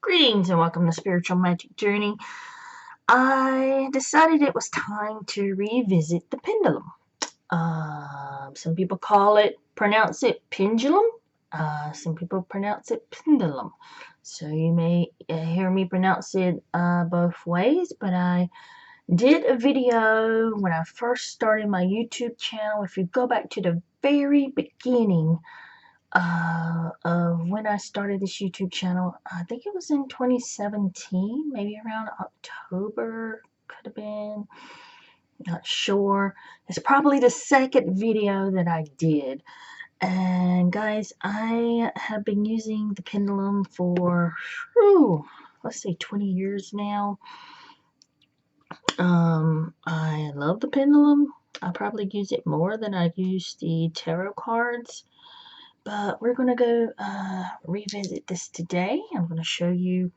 Greetings and welcome to Spiritual Magic Journey. I decided it was time to revisit the pendulum. Some people pronounce it pendulum. Some people pronounce it pendulum. So you may hear me pronounce it both ways, but I did a video when I first started my YouTube channel. If you go back to the very beginning of when I started this YouTube channel, I think it was in 2017, maybe around October, could have been, not sure. It's probably the second video that I did. And guys, I have been using the pendulum for, let's say 20 years now. I love the pendulum. I probably use it more than I use the tarot cards. But we're going to go revisit this today. I'm going to show you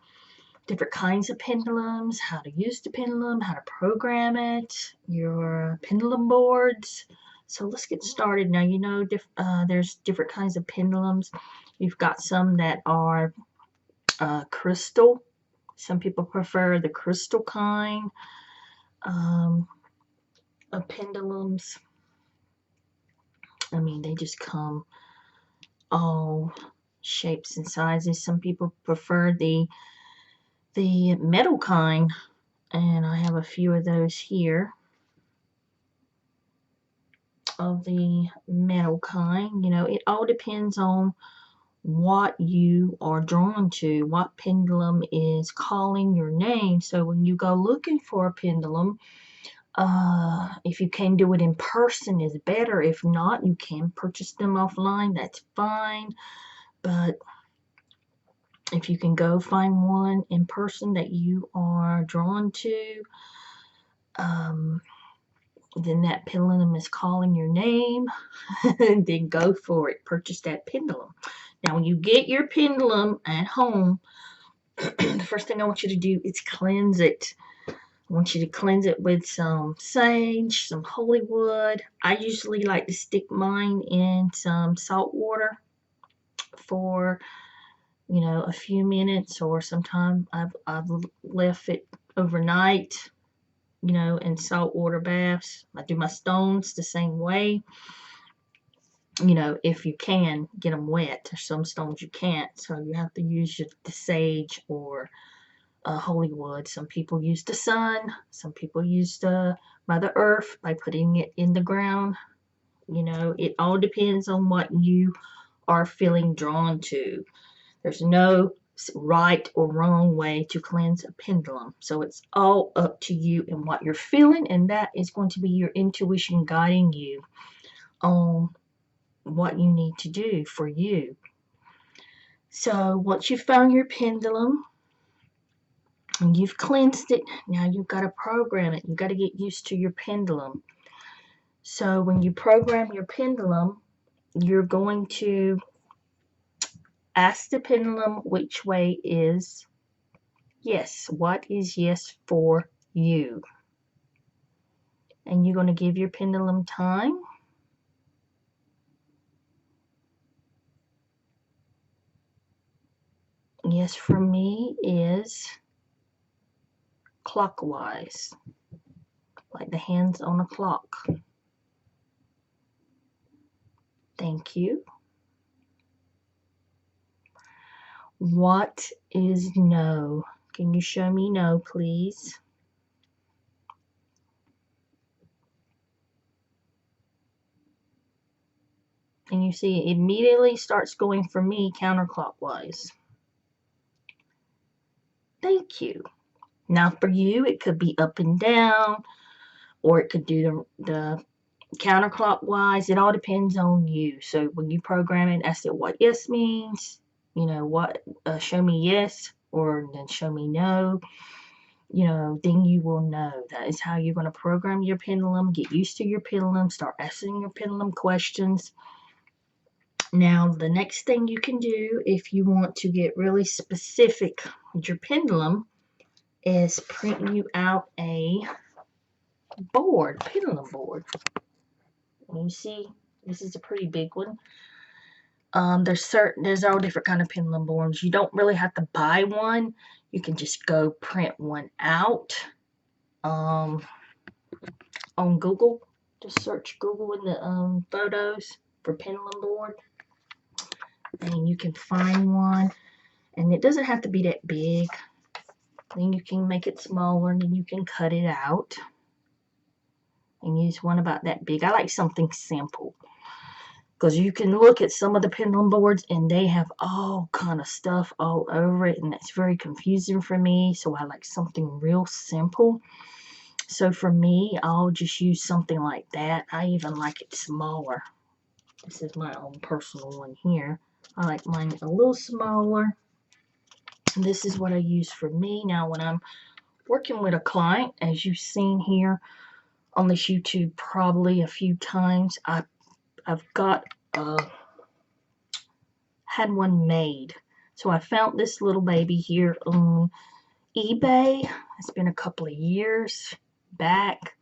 different kinds of pendulums, how to use the pendulum, how to program it, your pendulum boards. So let's get started. Now, you know, there's different kinds of pendulums. You've got some that are crystal. Some people prefer the crystal kind of pendulums. I mean, they just come all shapes and sizes. Some people prefer the metal kind, and I have a few of those here of the metal kind. You know, it all depends on what you are drawn to, what pendulum is calling your name. So when you go looking for a pendulum, if you can do it in person is better. If not, you can purchase them offline. That's fine. But if you can go find one in person that you are drawn to, then that pendulum is calling your name, then go for it. Purchase that pendulum. Now, when you get your pendulum at home, the first thing I want you to do is cleanse it. I want you to cleanse it with some sage, some holy wood. I usually like to stick mine in some salt water for, you know, a few minutes, or sometimes I've left it overnight, you know, in salt water baths. I do my stones the same way. You know, if you can get them wet, there's some stones you can't, so you have to use the sage or holy wood. Some people use the sun. Some people use the Mother Earth by putting it in the ground. You know, it all depends on what you are feeling drawn to. There's no right or wrong way to cleanse a pendulum. So it's all up to you and what you're feeling, and that is going to be your intuition guiding you on what you need to do for you. So once you've found your pendulum and you've cleansed it, now you've got to program it. You've got to get used to your pendulum. So when you program your pendulum, you're going to ask the pendulum which way is yes. What is yes for you? And you're going to give your pendulum time. Yes for me is clockwise, like the hands on a clock. Thank you. What is no? Can you show me no, please? And you see it immediately starts going for me counterclockwise. Thank you. Now for you, it could be up and down, or it could do the counterclockwise. It all depends on you. So when you program it, ask it what yes means. You know, what show me yes, or then show me no. You know, then you will know. That is how you're going to program your pendulum. Get used to your pendulum. Start asking your pendulum questions. Now, the next thing you can do if you want to get really specific with your pendulum is print you out a pendulum board. And you see, this is a pretty big one. There's all different kind of pendulum boards. You don't really have to buy one. You can just go print one out on Google. Just search Google in the photos for pendulum board, and you can find one. And it doesn't have to be that big. Then you can make it smaller, and then you can cut it out and use one about that big. I like something simple, because you can look at some of the pendulum boards and they have all kind of stuff all over it, and that's very confusing for me. So I like something real simple. So for me, I'll just use something like that. I even like it smaller. This is my own personal one here. I like mine a little smaller. And this is what I use for me. Now when I'm working with a client, as you've seen here on this YouTube probably a few times, I've got had one made. So I found this little baby here on eBay. It's been a couple of years back.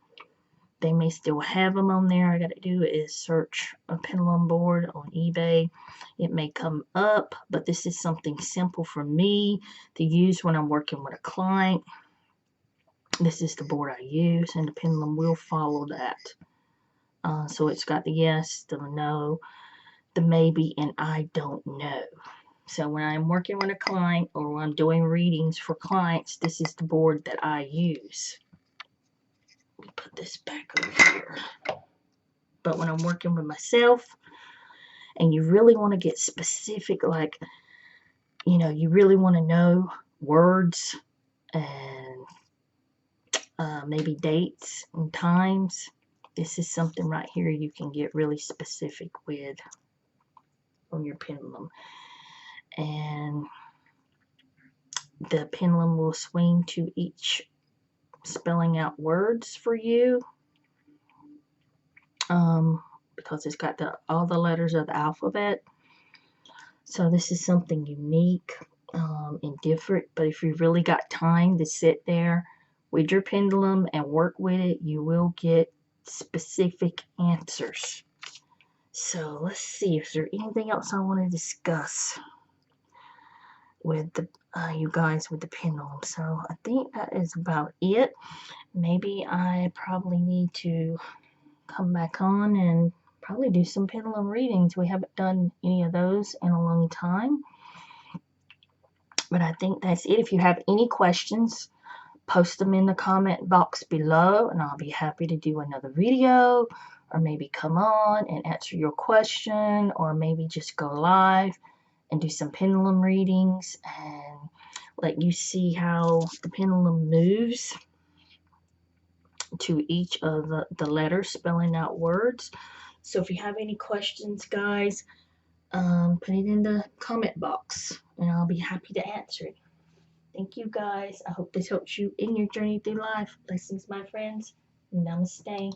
They may still have them on there. All I got to do is search a pendulum board on eBay. It may come up, but this is something simple for me to use when I'm working with a client. This is the board I use, and the pendulum will follow that. So it's got the yes, the no, the maybe, and I don't know. So when I'm working with a client or when I'm doing readings for clients, this is the board that I use. Let me put this back over here. But when I'm working with myself and you really want to get specific, like, you really want to know words and maybe dates and times, this is something right here you can get really specific with on your pendulum. And the pendulum will swing to each spelling out words for you, because it's got all the letters of the alphabet. So this is something unique and different. But if you really got time to sit there with your pendulum and work with it, you will get specific answers. So let's see if there's anything else I want to discuss with you guys with the pendulum. So I think that is about it. Maybe I probably need to come back on and probably do some pendulum readings. We haven't done any of those in a long time. But I think that's it. If you have any questions, post them in the comment box below, and I'll be happy to do another video, or maybe come on and answer your question, or maybe just go live and do some pendulum readings and let you see how the pendulum moves to each of the letters, spelling out words. So if you have any questions, guys, put it in the comment box and I'll be happy to answer it. Thank you, guys. I hope this helps you in your journey through life. Blessings, my friends. Namaste.